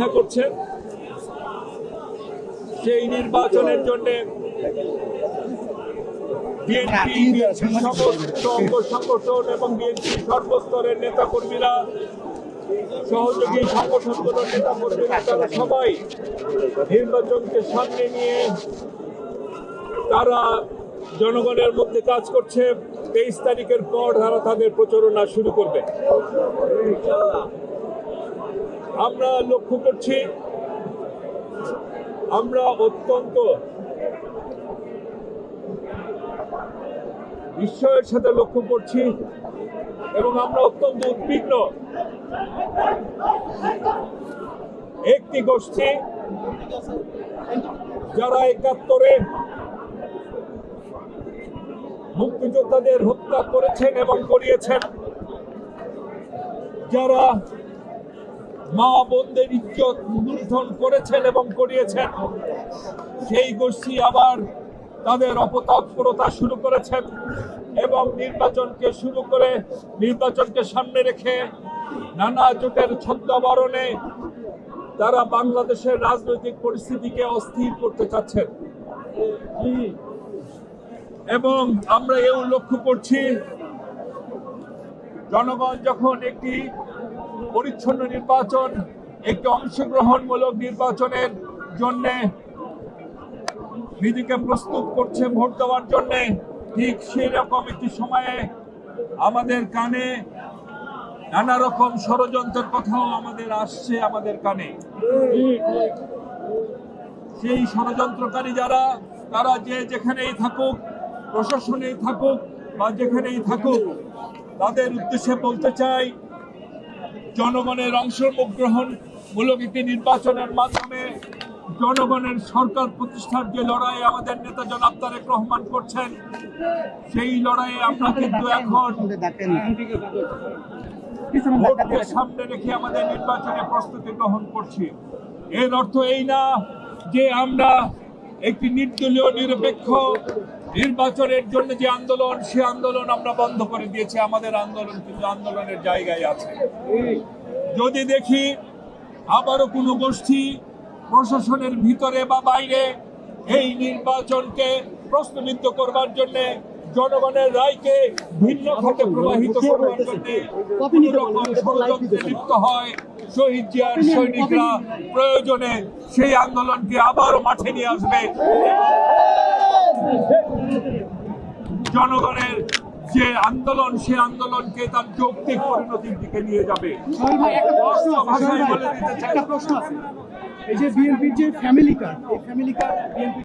অপেক্ষা করছেন। সেই নির্বাচনের জন্য বিএনপি সমস্ত অঙ্গ সংগঠন এবং বিএনপি সর্বস্তরের নেতাকর্মীরা, সহযোগী সংগঠনগুলোর নেতাকর্মীরা, তারা সবাই নির্বাচনকে সামনে নিয়ে তারা জনগণের মধ্যে কাজ করছে। 23 তারিখের পর তারা তাদের প্রচারণা শুরু করবে। আমরা লক্ষ্য করছি, আমরা অত্যন্ত বিস্ময়ের সাথে লক্ষ্য করছি এবং আমরা অত্যন্ত উদ্বিগ্ন। একটি গোষ্ঠী যারা 71-এ মুক্তিযোদ্ধাদের হত্যা করেছেন এবং করিয়েছেন, যারা মা বোনদের ইজ্জত লুণ্ঠন করেছেন এবং করিয়েছেন, সেই গোষ্ঠী আবার তাদের অপতৎপরতা শুরু করেছেন এবং নির্বাচনকে সামনে রেখে নানা জোটের ছদ্মাবরণে তারা বাংলাদেশের রাজনৈতিক পরিস্থিতিকে অস্থির করতে চাচ্ছেন। এবং আমরা এও লক্ষ্য করছি, জনগণ যখন একটি পরিচ্ছন্ন নির্বাচন, একটি অংশগ্রহণমূলক নির্বাচনের জন্য নিজেকে প্রস্তুত করছে ভোট দেওয়ার জন্য, ঠিক সেই রকম একটি সময়ে আমাদের কানে নানা রকম ষড়যন্ত্রের কথাও আসছে আমাদের কানে। সেই ষড়যন্ত্রকারী যারা, তারা যেখানেই থাকুক, প্রশাসনেই থাকুক বা যেখানেই থাকুক, তাদের উদ্দেশ্যে বলতে চাই, জনগণের অংশগ্রহণমূলক একটি নির্বাচনের মাধ্যমে জনগণের সরকার প্রতিষ্ঠার যে লড়াই আমাদের নেতা জনাব তারেক রহমান করছেন, সেই লড়াইয়ে আমরা কিন্তু এখন ভোটকে সামনে রেখে আমাদের নির্বাচনে প্রস্তুতি গ্রহণ করছি। এর অর্থ এই না যে আমরা একটি নির্দলীয় নিরপেক্ষ নির্বাচনের জন্য যে আন্দোলন, সে আন্দোলন আমরা বন্ধ করে দিয়েছি। আমাদের আন্দোলন কিন্তু আন্দোলনের জায়গায় আছে। যদি দেখি আবারও কোনো গোষ্ঠী প্রশাসনের ভিতরে বা বাইরে এই নির্বাচনকে প্রশ্নবিদ্ধ করবার জন্য, জনগণের রায়কে ভিন্ন খাতে প্রবাহিত করবার জন্য ষড়যন্ত্রে লিপ্ত হয়, শহীদ জিয়ার সৈনিকরা প্রয়োজনে সেই আন্দোলনকে আবারও মাঠে নিয়ে আসবে। জনগণের যে আন্দোলন, সে আন্দোলনকে তার যৌক্তিক পরিণতির দিকে নিয়ে যাবে। ভাষায় বলে দিতে চাই, প্রশ্ন আছে, এই যে বিএনপির যে ফ্যামিলি কার্ড, এই ফ্যামিলি কার্ড